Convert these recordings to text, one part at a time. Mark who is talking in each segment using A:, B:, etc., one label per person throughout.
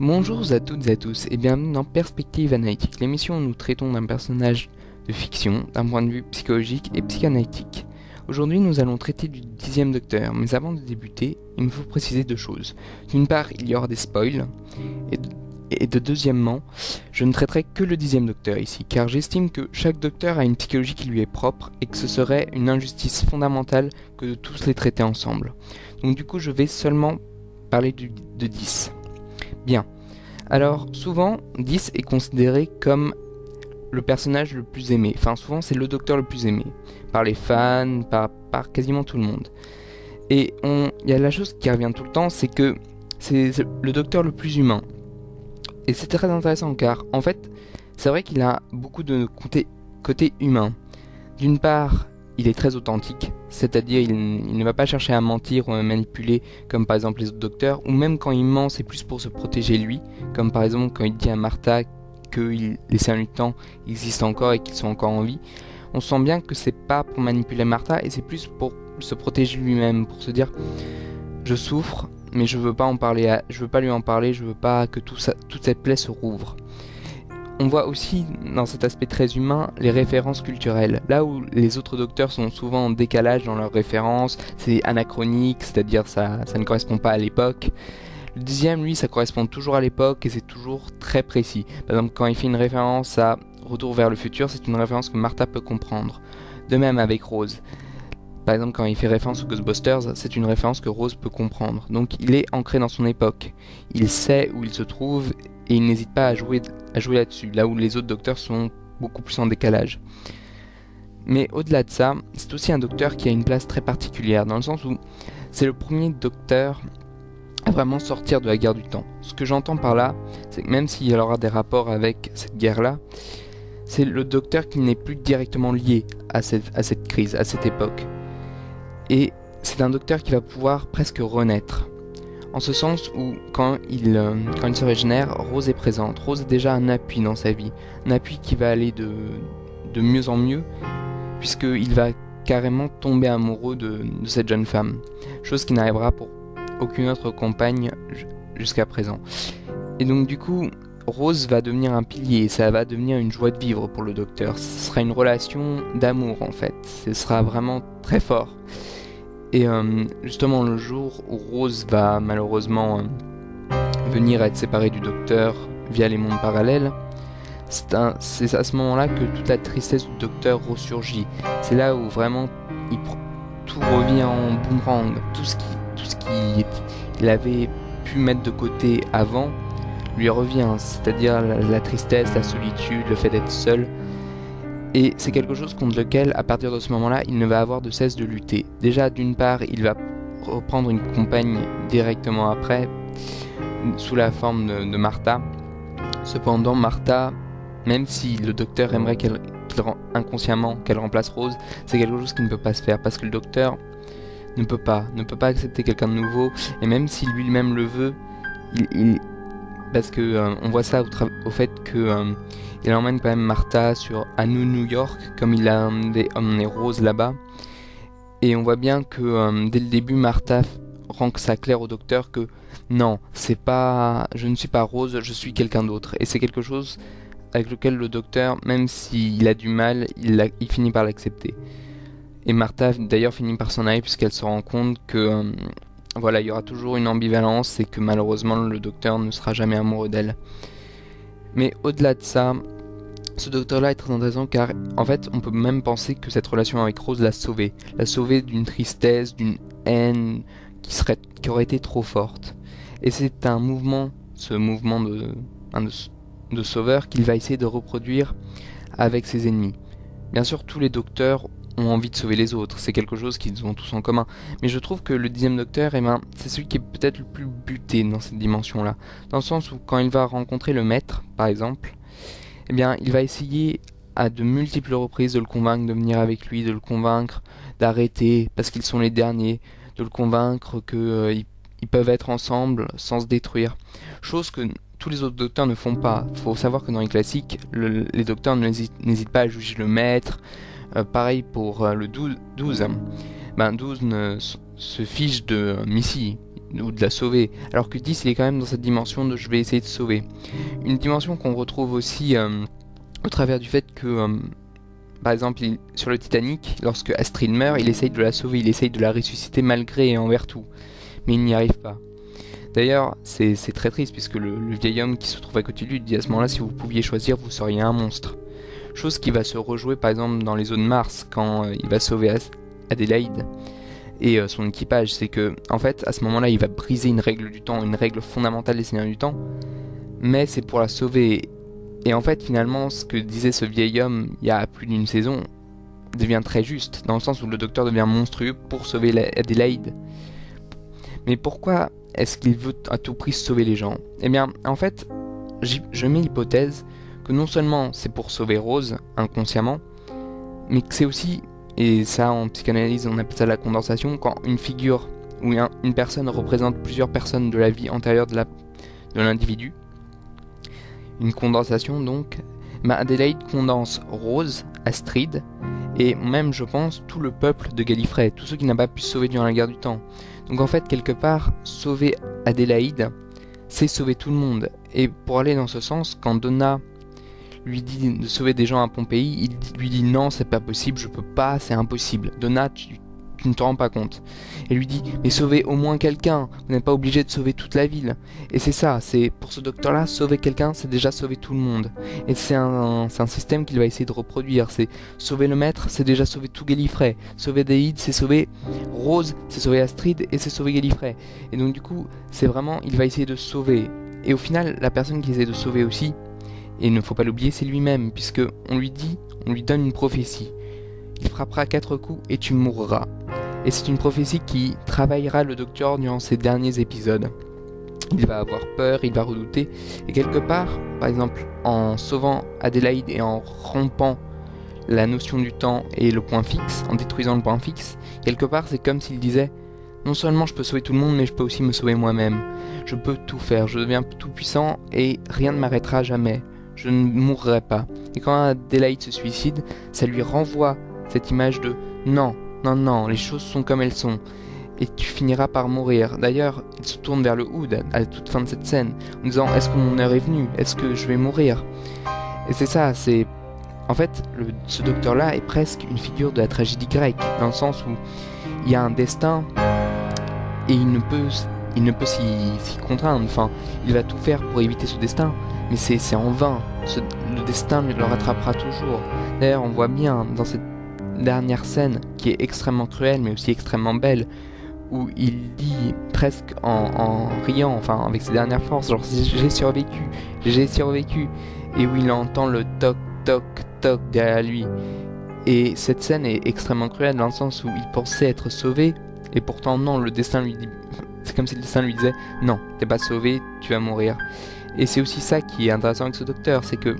A: Bonjour à toutes et à tous et bienvenue dans Perspective Analytique, l'émission où nous traitons d'un personnage de fiction d'un point de vue psychologique et psychanalytique. Aujourd'hui nous allons traiter du 10e Docteur, mais avant de débuter, il me faut préciser deux choses. D'une part, il y aura des spoils, et deuxièmement, je ne traiterai que le 10e Docteur ici, car j'estime que chaque Docteur a une psychologie qui lui est propre et que ce serait une injustice fondamentale que de tous les traiter ensemble. Donc du coup je vais seulement parler de 10. Bien. Alors, souvent, 10 est considéré comme le personnage le plus aimé. Enfin, souvent, c'est le docteur le plus aimé. Par les fans, par quasiment tout le monde. Et il y a la chose qui revient tout le temps, c'est que c'est le docteur le plus humain. Et c'est très intéressant, car, en fait, c'est vrai qu'il a beaucoup de côté humain. D'une part, il est très authentique, c'est-à-dire il ne va pas chercher à mentir ou à manipuler comme par exemple les autres docteurs, ou même quand il ment c'est plus pour se protéger lui, comme par exemple quand il dit à Martha que les Saint-Lutans existent encore et qu'ils sont encore en vie. On sent bien que c'est pas pour manipuler Martha et c'est plus pour se protéger lui-même, pour se dire je souffre mais je veux pas lui en parler, je veux pas que toute cette plaie se rouvre. On voit aussi, dans cet aspect très humain, les références culturelles. Là où les autres docteurs sont souvent en décalage dans leurs références, c'est anachronique, c'est-à-dire ça ne correspond pas à l'époque. Le 10e, lui, ça correspond toujours à l'époque et c'est toujours très précis. Par exemple, quand il fait une référence à Retour vers le futur, c'est une référence que Martha peut comprendre. De même avec Rose. Par exemple, quand il fait référence aux Ghostbusters, c'est une référence que Rose peut comprendre. Donc il est ancré dans son époque. Il sait où il se trouve et il n'hésite pas à jouer là-dessus, là où les autres docteurs sont beaucoup plus en décalage. Mais au-delà de ça, c'est aussi un docteur qui a une place très particulière, dans le sens où c'est le premier docteur à vraiment sortir de la guerre du temps. Ce que j'entends par là, c'est que même s'il aura des rapports avec cette guerre-là, c'est le docteur qui n'est plus directement lié à cette crise, à cette époque. Et c'est un docteur qui va pouvoir presque renaître. En ce sens où, quand il se régénère, Rose est présente. Rose est déjà un appui dans sa vie. Un appui qui va aller de mieux en mieux, puisqu'il va carrément tomber amoureux de cette jeune femme. Chose qui n'arrivera pour aucune autre compagne jusqu'à présent. Et donc du coup, Rose va devenir un pilier, ça va devenir une joie de vivre pour le docteur. Ce sera une relation d'amour en fait. Ce sera vraiment très fort. Et justement le jour où Rose va malheureusement venir à être séparée du docteur via les mondes parallèles, c'est à ce moment-là que toute la tristesse du docteur ressurgit. C'est là où vraiment tout revient en boomerang. Tout ce qu'il avait pu mettre de côté avant lui revient, c'est-à-dire la tristesse, la solitude, le fait d'être seul. Et c'est quelque chose contre lequel, à partir de ce moment-là, il ne va avoir de cesse de lutter. Déjà, d'une part, il va reprendre une compagne directement après, sous la forme de Martha. Cependant, Martha, même si le docteur aimerait inconsciemment qu'elle remplace Rose, c'est quelque chose qui ne peut pas se faire, parce que le docteur ne peut pas accepter quelqu'un de nouveau, et même si lui-même le veut, parce que on voit ça au fait que il emmène quand même Martha à New York, comme il a emmené Rose là-bas. Et on voit bien que dès le début, Martha rend ça clair au docteur que non, je ne suis pas Rose, je suis quelqu'un d'autre. Et c'est quelque chose avec lequel le docteur, même s'il a du mal, il finit par l'accepter. Et Martha d'ailleurs finit par s'en aller puisqu'elle se rend compte que voilà, il y aura toujours une ambivalence et que malheureusement le docteur ne sera jamais amoureux d'elle. Mais au-delà de ça, ce docteur-là est très intéressant car en fait on peut même penser que cette relation avec Rose l'a sauvée d'une tristesse, d'une haine qui aurait été trop forte. Et c'est ce mouvement de sauveur qu'il va essayer de reproduire avec ses ennemis. Bien sûr, tous les docteurs ont envie de sauver les autres, c'est quelque chose qu'ils ont tous en commun. Mais je trouve que le 10e docteur, c'est celui qui est peut-être le plus buté dans cette dimension-là. Dans le sens où quand il va rencontrer le maître, par exemple, il va essayer à de multiples reprises de le convaincre de venir avec lui, de le convaincre d'arrêter parce qu'ils sont les derniers, de le convaincre qu'ils peuvent être ensemble sans se détruire. Chose que tous les autres docteurs ne font pas. Il faut savoir que dans les classiques, les docteurs n'hésitent pas à juger le maître. Pareil pour le 12. 12 se fiche de Missy. ou de la sauver, alors que 10 il est quand même dans cette dimension de je vais essayer de sauver. Une dimension qu'on retrouve aussi au travers du fait que, par exemple, sur le Titanic, lorsque Astrid meurt, il essaye de la sauver, il essaye de la ressusciter malgré et envers tout, mais il n'y arrive pas. D'ailleurs, c'est très triste puisque le vieil homme qui se trouve à côté de lui dit à ce moment-là, si vous pouviez choisir, vous seriez un monstre. Chose qui va se rejouer par exemple dans les zones Mars quand il va sauver Adélaïde et son équipage. C'est que en fait à ce moment-là il va briser une règle du temps, une règle fondamentale des Seigneurs du Temps, mais c'est pour la sauver. Et en fait finalement ce que disait ce vieil homme il y a plus d'une saison devient très juste, dans le sens où le docteur devient monstrueux pour sauver Adélaïde. Mais pourquoi est-ce qu'il veut à tout prix sauver les gens? Eh bien en fait je mets l'hypothèse que non seulement c'est pour sauver Rose inconsciemment, mais que c'est aussi, et ça en psychanalyse on appelle ça la condensation, quand une figure ou une personne représente plusieurs personnes de la vie antérieure de l'individu, une condensation donc, Adélaïde condense Rose, Astrid, et même je pense tout le peuple de Gallifrey, tous ceux qui n'ont pas pu se sauver durant la guerre du temps. Donc en fait quelque part, sauver Adélaïde, c'est sauver tout le monde. Et pour aller dans ce sens, quand Donna lui dit de sauver des gens à Pompéi, il lui dit non, c'est pas possible, je peux pas, c'est impossible. Donna, tu ne te rends pas compte. Et lui dit, mais sauvez au moins quelqu'un, vous n'êtes pas obligé de sauver toute la ville. Et c'est ça, c'est pour ce docteur-là, sauver quelqu'un, c'est déjà sauver tout le monde. Et c'est un système qu'il va essayer de reproduire. C'est sauver le maître, c'est déjà sauver tout Gallifrey. Sauver Déide, c'est sauver Rose, c'est sauver Astrid, et c'est sauver Gallifrey. Et donc du coup, c'est vraiment, il va essayer de sauver. Et au final, la personne qui essaie de sauver aussi, et il ne faut pas l'oublier, c'est lui-même, puisque on lui donne une prophétie. Il frappera 4 coups et tu mourras. Et c'est une prophétie qui travaillera le docteur durant ses derniers épisodes. Il va avoir peur, il va redouter, et quelque part, par exemple, en sauvant Adélaïde et en rompant la notion du temps et le point fixe, en détruisant le point fixe, quelque part c'est comme s'il disait, non seulement je peux sauver tout le monde, mais je peux aussi me sauver moi-même. Je peux tout faire, je deviens tout puissant et rien ne m'arrêtera jamais. Je ne mourrai pas. Et quand Adélaïde se suicide, ça lui renvoie cette image de non, non, non, les choses sont comme elles sont. Et tu finiras par mourir. D'ailleurs, il se tourne vers le Hood à la toute fin de cette scène, en disant est-ce que mon heure est venue? Est-ce que je vais mourir? Et c'est ça, c'est... En fait, ce docteur-là est presque une figure de la tragédie grecque, dans le sens où il y a un destin et il ne peut s'y contraindre. Enfin, il va tout faire pour éviter ce destin, mais c'est en vain. Le destin le rattrapera toujours. D'ailleurs, on voit bien dans cette dernière scène, qui est extrêmement cruelle, mais aussi extrêmement belle, où il dit presque en riant, enfin avec ses dernières forces, genre j'ai survécu, et où il entend le toc toc toc derrière lui. Et cette scène est extrêmement cruelle dans le sens où il pensait être sauvé, et pourtant non, le destin lui dit, c'est comme si le destin lui disait non, t'es pas sauvé, tu vas mourir. Et c'est aussi ça qui est intéressant avec ce docteur, c'est que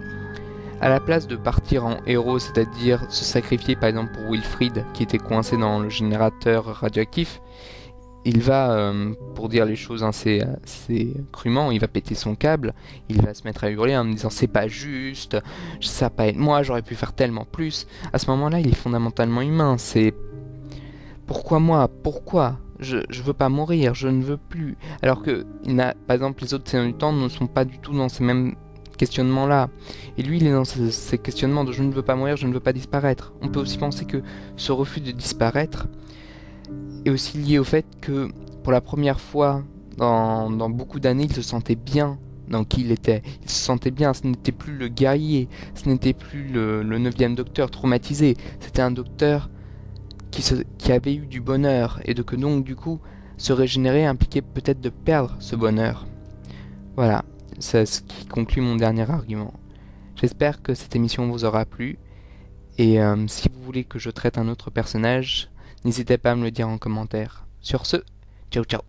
A: à la place de partir en héros, c'est-à-dire se sacrifier par exemple pour Wilfrid qui était coincé dans le générateur radioactif, il va, pour dire les choses assez crûment, il va péter son câble, il va se mettre à hurler en me disant c'est pas juste, ça va pas être moi, j'aurais pu faire tellement plus. À ce moment-là, il est fondamentalement humain, c'est pourquoi moi, pourquoi je veux pas mourir, je ne veux plus. Alors que, par exemple, les autres Seigneurs du Temps ne sont pas du tout dans ces mêmes questionnements-là. Et lui, il est dans ces questionnements de je ne veux pas mourir, je ne veux pas disparaître. On peut aussi penser que ce refus de disparaître est aussi lié au fait que, pour la première fois dans beaucoup d'années, il se sentait bien dans qui il était. Il se sentait bien, ce n'était plus le guerrier, ce n'était plus le 9e docteur traumatisé, c'était un docteur qui avait eu du bonheur, et que donc du coup se régénérer impliquait peut-être de perdre ce bonheur. Voilà, c'est ce qui conclut mon dernier argument. J'espère que cette émission vous aura plu, et si vous voulez que je traite un autre personnage, n'hésitez pas à me le dire en commentaire. Sur ce, ciao ciao.